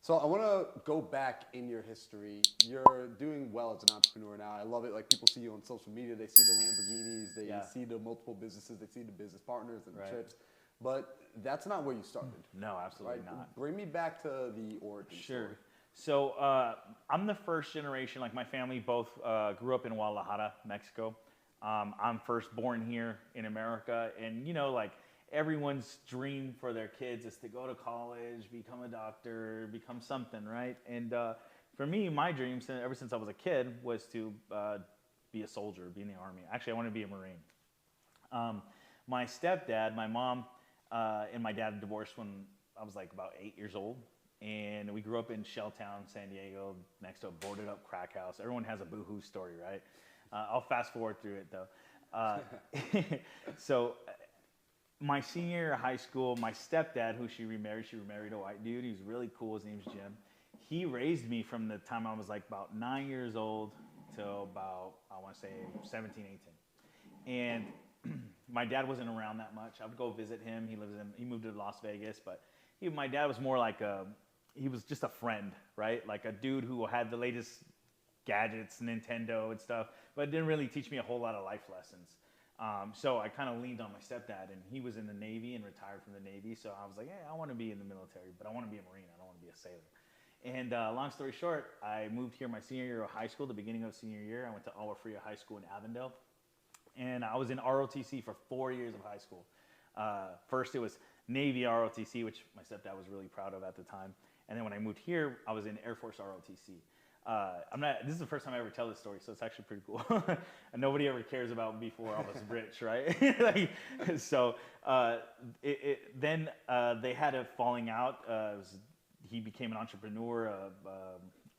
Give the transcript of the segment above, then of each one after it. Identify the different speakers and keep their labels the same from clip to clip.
Speaker 1: So I want to go back in your history. You're doing well as an entrepreneur now. I love it. Like people see you on social media, they see the Lamborghinis, they
Speaker 2: Yeah.
Speaker 1: see the multiple businesses, they see the business partners and the
Speaker 2: Right.
Speaker 1: trips. But that's not where you started.
Speaker 2: No, absolutely
Speaker 1: Right?
Speaker 2: not.
Speaker 1: Bring me back to the origin
Speaker 2: Sure.
Speaker 1: story.
Speaker 2: So I'm the first generation. Like my family both grew up in Guadalajara, Mexico. I'm first born here in America, and like everyone's dream for their kids is to go to college, become a doctor, become something, right? And for me, my dream ever since I was a kid was to be a soldier, be in the army. Actually, I wanted to be a Marine. My stepdad, my mom, and my dad divorced when I was like about 8 years old. And we grew up in Shelltown, San Diego, next to a boarded up crack house. Everyone has a boohoo story, right? I'll fast forward through it though. So my senior year of high school, my stepdad, who she remarried a white dude. He was really cool. His name's Jim. He raised me from the time I was like about 9 years old till about, I want to say 17, 18. And my dad wasn't around that much. I would go visit him. He moved to Las Vegas, but my dad was more like he was just a friend, right? Like a dude who had the latest gadgets, Nintendo and stuff, but didn't really teach me a whole lot of life lessons. So I kind of leaned on my stepdad, and he was in the Navy and retired from the Navy. So I was like, hey, I want to be in the military, but I want to be a Marine. I don't want to be a sailor. And long story short, I moved here my senior year of high school, the beginning of senior year. I went to Agua Fria High School in Avondale. And I was in ROTC for 4 years of high school. First, it was Navy ROTC, which my stepdad was really proud of at the time. And then when I moved here, I was in Air Force ROTC. This is the first time I ever tell this story, so it's actually pretty cool. And nobody ever cares about me before I was rich, right? Then they had a falling out. He became an entrepreneur,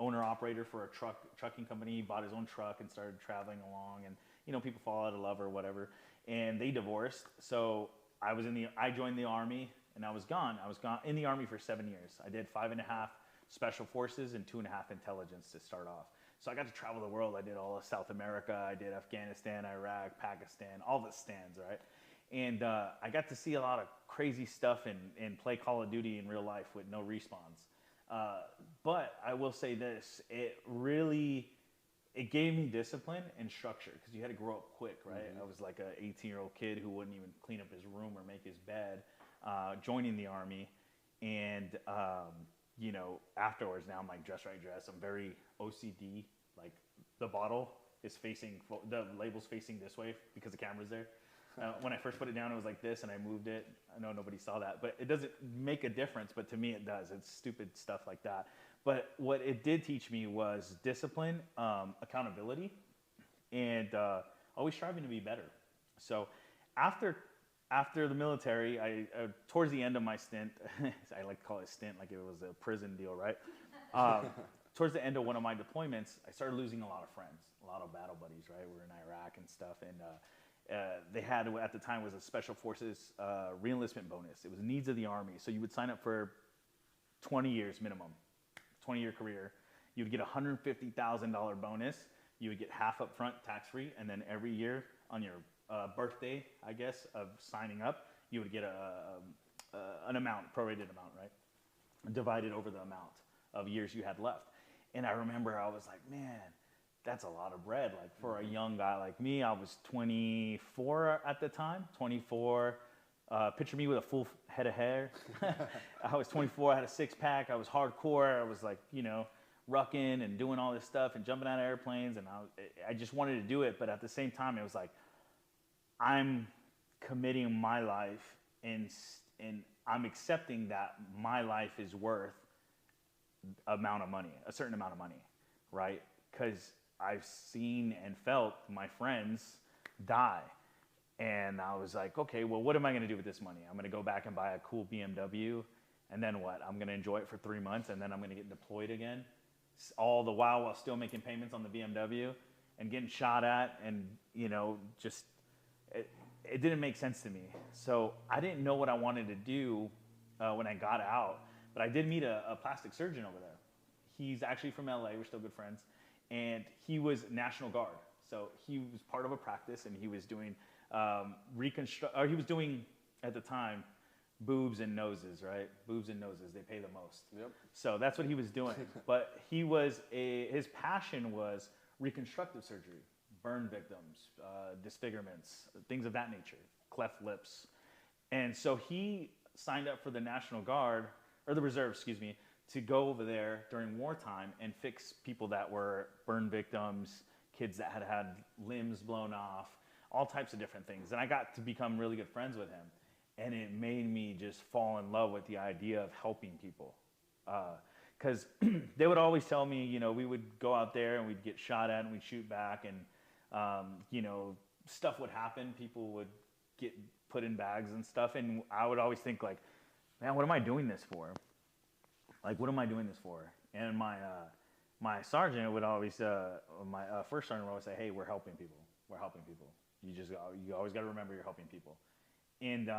Speaker 2: owner-operator for a trucking company. He bought his own truck and started traveling along. And, people fall out of love or whatever. And they divorced. So I joined the Army, and I was gone. I was gone in the Army for 7 years. I did 5.5 Special Forces and 2.5 intelligence to start off. So I got to travel the world. I did all of South America. I did Afghanistan, Iraq, Pakistan, all the stands, right? And I got to see a lot of crazy stuff and play Call of Duty in real life with no respawns. But I will say this, it gave me discipline and structure because you had to grow up quick, right? Mm-hmm. I was like an 18-year-old kid who wouldn't even clean up his room or make his bed, joining the Army. And, afterwards now I'm like dress right dress. I'm very OCD. Like the label's facing this way because the camera's there. When I first put it down, it was like this and I moved it. I know nobody saw that, but it doesn't make a difference. But to me, it does. It's stupid stuff like that. But what it did teach me was discipline, accountability, and always striving to be better. So after the military, towards the end of my stint, I like to call it a stint like it was a prison deal, right? Towards the end of one of my deployments, I started losing a lot of friends, a lot of battle buddies, right? We were in Iraq and stuff, and they had, at the time, was a Special Forces reenlistment bonus. It was needs of the Army. So you would sign up for 20 years minimum. 20-year career, you would get a $150,000 bonus. You would get half up front, tax-free, and then every year on your birthday, I guess, of signing up, you would get an amount, prorated amount, right? Divided over the amount of years you had left. And I remember I was like, man, that's a lot of bread. Like for a young guy like me, I was 24 at the time, 24. Picture me with a full head of hair. I was 24, I had a six-pack, I was hardcore, I was like, rucking and doing all this stuff and jumping out of airplanes, and I just wanted to do it, but at the same time, it was like, I'm committing my life, and I'm accepting that my life is worth a certain amount of money, right? Because I've seen and felt my friends die. And I was like, okay, well, what am I going to do with this money? I'm going to go back and buy a cool BMW, and then what? I'm going to enjoy it for 3 months, and then I'm going to get deployed again, all the while still making payments on the BMW and getting shot at, and just it didn't make sense to me. So I didn't know what I wanted to do when I got out, but I did meet a plastic surgeon over there. He's actually from LA. We're still good friends, and he was National Guard. So he was part of a practice, and he was doing he was doing at the time boobs and noses, right? Boobs and noses, they pay the most.
Speaker 1: Yep.
Speaker 2: So that's what he was doing. But his passion was reconstructive surgery, burn victims, disfigurements, things of that nature, cleft lips. And so he signed up for the National Guard, or the Reserve, excuse me, to go over there during wartime and fix people that were burn victims, kids that had had limbs blown off, all types of different things. And I got to become really good friends with him. And it made me just fall in love with the idea of helping people. Because they would always tell me, you know, we would go out there and we'd get shot at and we'd shoot back and, you know, stuff would happen. People would get put in bags and stuff. And I would always think like, man, what am I doing this for? Like, what am I doing this for? And my sergeant would always, my first sergeant would always say, hey, we're helping people. We're helping people. You always got to remember you're helping people. And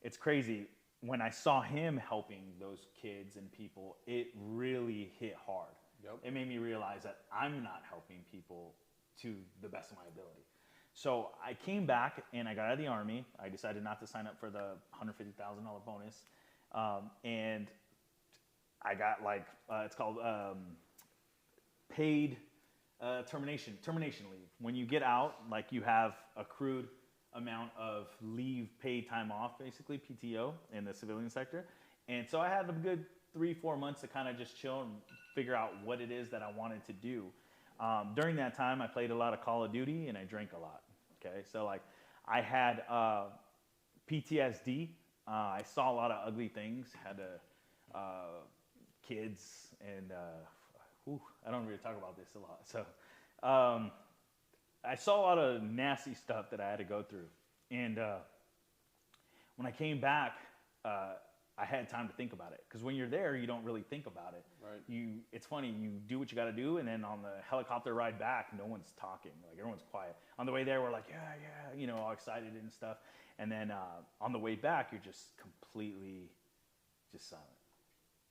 Speaker 2: it's crazy. When I saw him helping those kids and people, it really hit hard.
Speaker 1: Yep.
Speaker 2: It made me realize that I'm not helping people to the best of my ability. So I came back and I got out of the Army. I decided not to sign up for the $150,000 bonus. And I got like, it's called paid termination leave. When you get out, like you have accrued amount of leave, paid time off, basically PTO in the civilian sector. And so I had a good 3-4 months to kind of just chill and figure out what it is that I wanted to do. During that time, I played a lot of Call of Duty and I drank a lot. Okay, so like I had PTSD. I saw a lot of ugly things. Had kids and I don't really talk about this a lot. So I saw a lot of nasty stuff that I had to go through. And when I came back, I had time to think about it. Because when you're there, you don't really think about it.
Speaker 1: Right.
Speaker 2: It's funny, you do what you got to do, and then on the helicopter ride back, no one's talking. Like, everyone's quiet. On the way there, we're like, yeah, you know, all excited and stuff. And then on the way back, you're just completely just silent.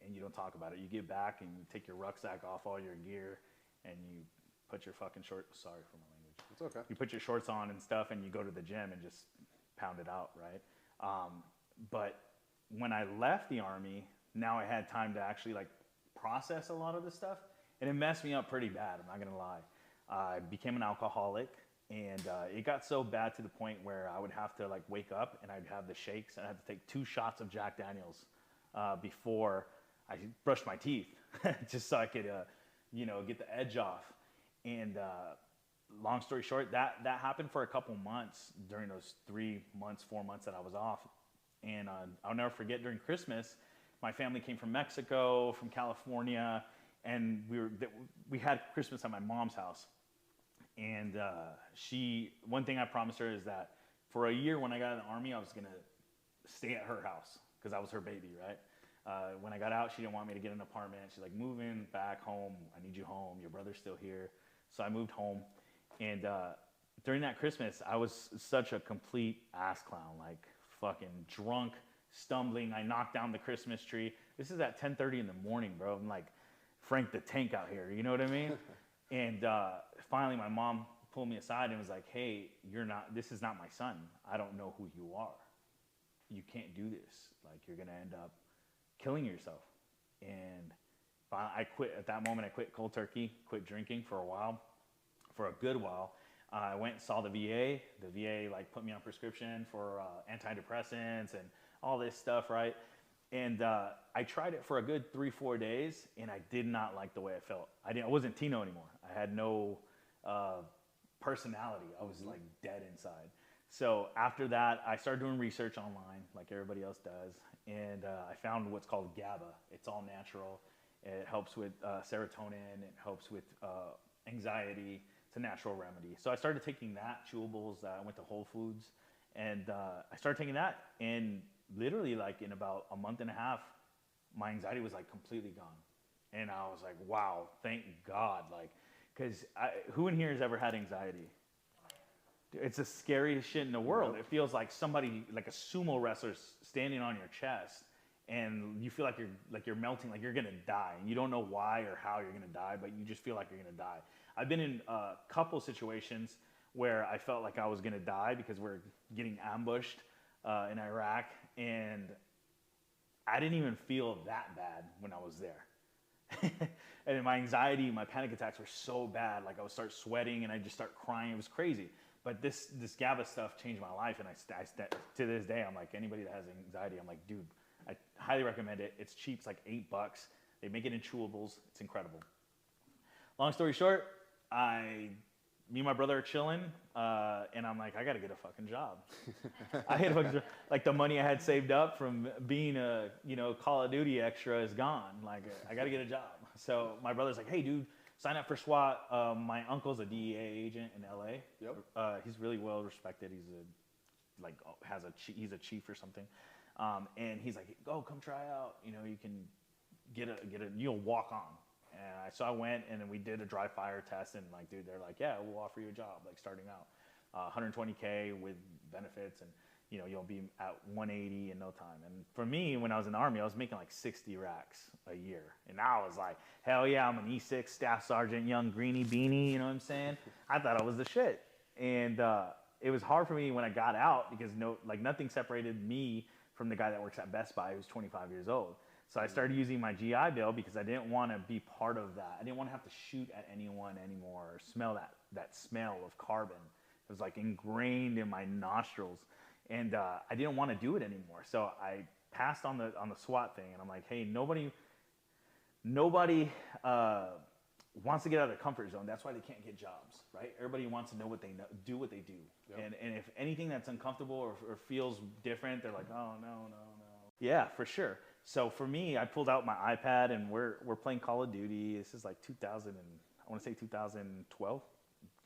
Speaker 2: And you don't talk about it. You get back and you take your rucksack off all your gear, and you put your fucking shorts, sorry for my language.
Speaker 1: It's okay.
Speaker 2: You put your shorts on and stuff, and you go to the gym and just pound it out, right? But when I left the Army, now I had time to actually like process a lot of this stuff, and it messed me up pretty bad. I'm not gonna lie. I became an alcoholic, and it got so bad to the point where I would have to like wake up and I'd have the shakes, and I had to take 2 shots of Jack Daniels before I brushed my teeth, just so I could, you know, get the edge off. And long story short, that happened for a couple months during those 3 months, 4 months that I was off. And I'll never forget, during Christmas, my family came from Mexico, from California, and we had Christmas at my mom's house. And one thing I promised her is that for a year when I got out of the Army, I was gonna stay at her house because I was her baby, right? When I got out, she didn't want me to get an apartment. She's like, move in back home. I need you home. Your brother's still here. So I moved home. And during that Christmas, I was such a complete ass clown, like fucking drunk, stumbling. I knocked down the Christmas tree. This is at 10:30 in the morning, bro. I'm like Frank the Tank out here. You know what I mean? And finally, my mom pulled me aside and was like, hey, this is not my son. I don't know who you are. You can't do this. Like, you're going to end up killing yourself. And I quit at that moment. I quit cold turkey, quit drinking for a good while. I went and saw the VA. The VA like put me on prescription for antidepressants and all this stuff, right? And I tried it for a good 3-4 days, and I did not like the way I felt. I wasn't Tino anymore. I had no personality. I was like dead inside. So after that, I started doing research online, like everybody else does, and I found what's called GABA. It's all natural. It helps with serotonin. It helps with anxiety. It's a natural remedy. So I started taking that, chewables. I went to Whole Foods, and I started taking that, and literally like in about a month and a half, my anxiety was like completely gone. And I was like, wow, thank God. Like, because who in here has ever had anxiety? It's the scariest shit in the world. It feels like somebody, like a sumo wrestler standing on your chest, and you feel like you're melting, like you're gonna die. And you don't know why or how you're gonna die, but you just feel like you're gonna die. I've been in a couple situations where I felt like I was gonna die because we're getting ambushed in Iraq, and I didn't even feel that bad when I was there. And my anxiety, my panic attacks were so bad. Like I would start sweating and I just start crying. It was crazy. But this GABA stuff changed my life. And to this day, I'm like, anybody that has anxiety, I'm like, dude, I highly recommend it. It's cheap. It's like $8. They make it in chewables. It's incredible. Long story short, me and my brother are chilling, and I'm like, I gotta get a fucking job. Like the money I had saved up from being a Call of Duty extra is gone. Like I gotta get a job. So my brother's like, hey dude, sign up for SWAT. My uncle's a DEA agent in LA.
Speaker 1: Yep.
Speaker 2: He's really well respected. He's a chief or something. And he's like, go come try out. You can get a walk on. And so I went and then we did a dry fire test and like, dude, they're like, yeah, we'll offer you a job, like starting out, $120K with benefits, and you'll be at 180 in no time. And for me, when I was in the Army, I was making like 60 racks a year. And I was like, hell yeah, I'm an E6 staff sergeant, young greenie beanie, you know what I'm saying? I thought I was the shit. And it was hard for me when I got out because nothing separated me from the guy that works at Best Buy who's 25 years old. So I started using my GI Bill because I didn't want to be part of that. I didn't want to have to shoot at anyone anymore or smell that smell of carbon. It was like ingrained in my nostrils, and I didn't want to do it anymore. So I passed on the SWAT thing, and I'm like, hey, nobody wants to get out of their comfort zone. That's why they can't get jobs, right? Everybody wants to know what they know, do what they do. Yep. And if anything that's uncomfortable or feels different, they're like, oh no. Yeah, for sure. So for me, I pulled out my iPad and we're playing Call of Duty. This is like 2012,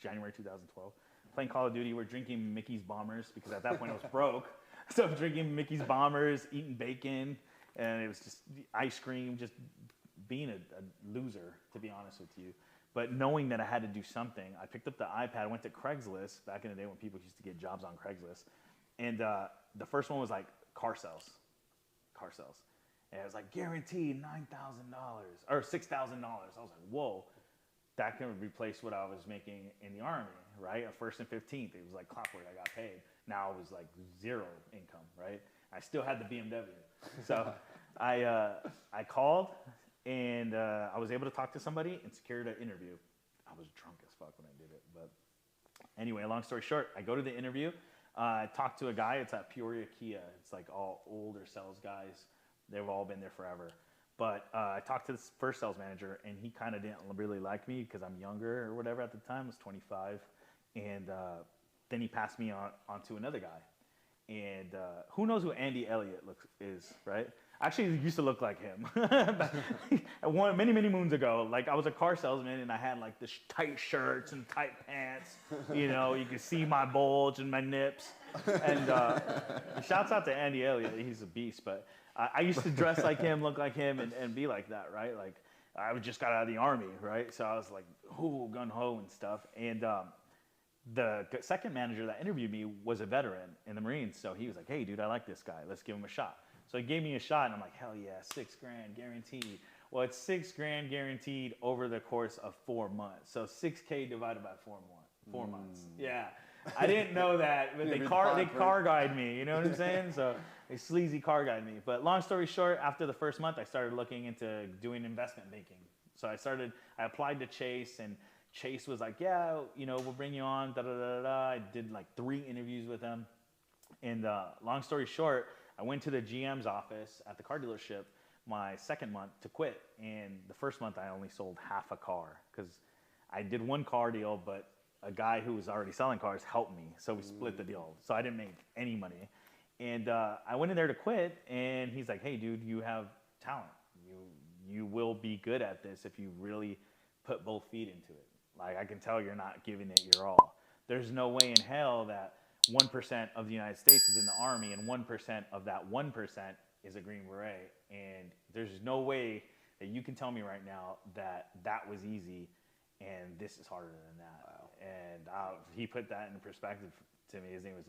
Speaker 2: January 2012. Playing Call of Duty, we're drinking Mickey's Bombers because at that point I was broke. So I'm drinking Mickey's Bombers, eating bacon, and it was just ice cream, just being a loser, to be honest with you. But knowing that I had to do something, I picked up the iPad, went to Craigslist, back in the day when people used to get jobs on Craigslist. And the first one was like car sales. And it was like guaranteed $9,000 or $6,000. I was like, whoa, that can replace what I was making in the Army, right? At 1st and 15th, it was like clockwork. I got paid. Now it was like zero income, right? I still had the BMW. So I called and I was able to talk to somebody and secured an interview. I was drunk as fuck when I did it. But anyway, long story short, I go to the interview. I talked to a guy. It's at Peoria Kia. It's like all older sales guys. They've all been there forever. But I talked to this first sales manager, and he kind of didn't really like me because I'm younger or whatever at the time. I was 25. And then he passed me on to another guy. And who knows who Andy Elliott is, right? Actually, he used to look like him. Many moons ago, like I was a car salesman and I had like the tight shirts and tight pants. You could see my bulge and my nips. And shouts out to Andy Elliott. He's a beast. But I used to dress like him, look like him, and be like that, right? Like I just got out of the Army, right? So I was like, ooh, gung-ho and stuff. And the second manager that interviewed me was a veteran in the Marines. So he was like, hey, dude, I like this guy. Let's give him a shot. So he gave me a shot, and I'm like, hell yeah, $6,000 guaranteed. Well, it's $6,000 guaranteed over the course of 4 months. So $6K divided by 4 months. Yeah, I didn't know that, but they car guide me. You know what I'm saying? So they sleazy car guide me. But long story short, after the first month, I started looking into doing investment banking. So I applied to Chase, and Chase was like, yeah, we'll bring you on. I did like 3 interviews with them, and long story short, I went to the GM's office at the car dealership my second month to quit. And the first month I only sold half a car because I did 1 car deal, but a guy who was already selling cars helped me. So we split the deal. So I didn't make any money. And I went in there to quit, and he's like, hey, dude, you have talent. You will be good at this if you really put both feet into it. Like, I can tell you're not giving it your all. There's no way in hell that 1% of the United States is in the Army, and 1% of that 1% is a Green Beret. And there's no way that you can tell me right now that that was easy and this is harder than that. Wow. And he put that in perspective to me. His name was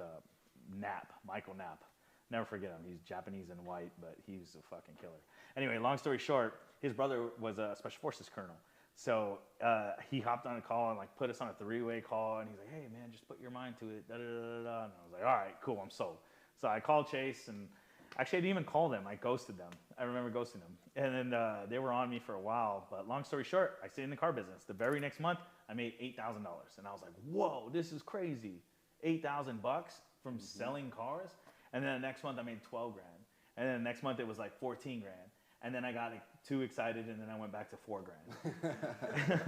Speaker 2: Michael Knapp. Never forget him. He's Japanese and white, but he was a fucking killer. Anyway, long story short, his brother was a Special Forces colonel. So he hopped on a call and like put us on a 3-way call, and he's like, hey man, just put your mind to it, da da da da. And I was like, all right, cool, I'm sold. So I called Chase, and Actually, I didn't even call them. I ghosted them. I remember ghosting them. And then they were on me for a while. But long story short, I stayed in the car business. The very next month, I made $8,000. And I was like, whoa, this is crazy. $8,000 from selling cars. And then the next month, I made 12 grand. And then the next month, it was like 14 grand. And then I got too excited, and then I went back to 4 grand.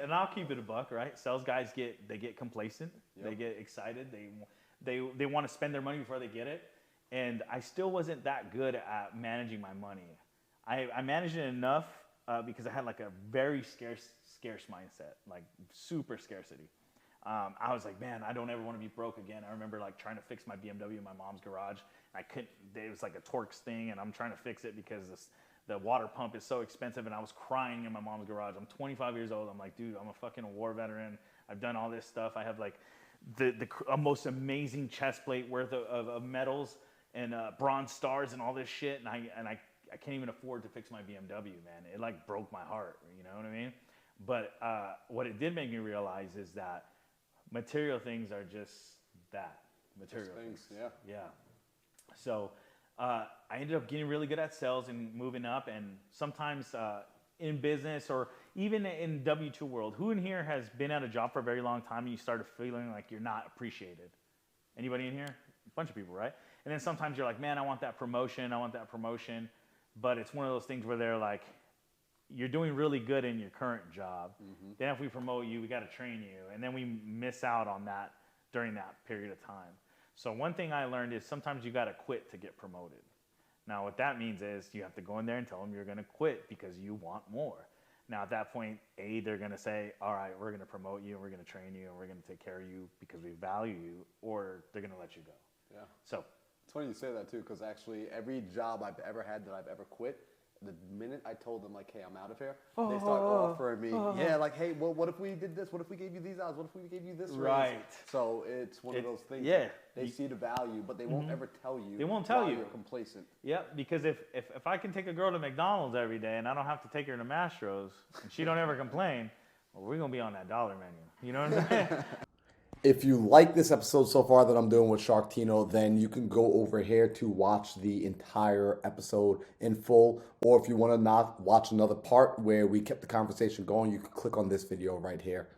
Speaker 2: And I'll keep it a buck, right? Sales guys get complacent. Yep. They get excited. They want to spend their money before they get it. And I still wasn't that good at managing my money. I managed it enough because I had like a very scarce mindset, like super scarcity. I was like, man, I don't ever want to be broke again. I remember like trying to fix my BMW in my mom's garage. I couldn't, it was like a Torx thing, and I'm trying to fix it because the water pump is so expensive, and I was crying in my mom's garage. I'm 25 years old. I'm like, dude, I'm a fucking war veteran. I've done all this stuff. I have like the most amazing chest plate worth of medals and bronze stars and all this shit, and I can't even afford to fix my BMW, man. It like broke my heart, you know what I mean? But what it did make me realize is that material things are just that, material things. Yeah. So I ended up getting really good at sales and moving up, and sometimes in business or even in W-2 world, who in here has been at a job for a very long time and you started feeling like you're not appreciated? Anybody in here? A bunch of people, right? And then sometimes you're like, man, I want that promotion, but it's one of those things where they're like, you're doing really good in your current job. Mm-hmm. Then if we promote you, we got to train you. And then we miss out on that during that period of time. So one thing I learned is sometimes you got to quit to get promoted. Now what that means is you have to go in there and tell them you're going to quit because you want more. Now at that point, they're going to say, all right, we're going to promote you and we're going to train you and we're going to take care of you because we value you, or they're going to let you go.
Speaker 1: Yeah.
Speaker 2: So
Speaker 1: it's funny you say that too, because actually every job I've ever had that I've ever quit, the minute I told them like, hey, I'm out of here, they start offering me, like, hey, well, what if we did this? What if we gave you these hours? What if we gave you this raise?
Speaker 2: Right.
Speaker 1: So it's one of those things.
Speaker 2: Yeah.
Speaker 1: They see the value, but they won't ever tell you.
Speaker 2: They won't tell you.
Speaker 1: You're complacent.
Speaker 2: Yeah, because if I can take a girl to McDonald's every day and I don't have to take her to Mastro's and she don't ever complain, well, we're going to be on that dollar menu. You know what I'm saying?
Speaker 1: If you like this episode so far that I'm doing with Shark Tino, then you can go over here to watch the entire episode in full. Or if you want to not watch another part where we kept the conversation going, you can click on this video right here.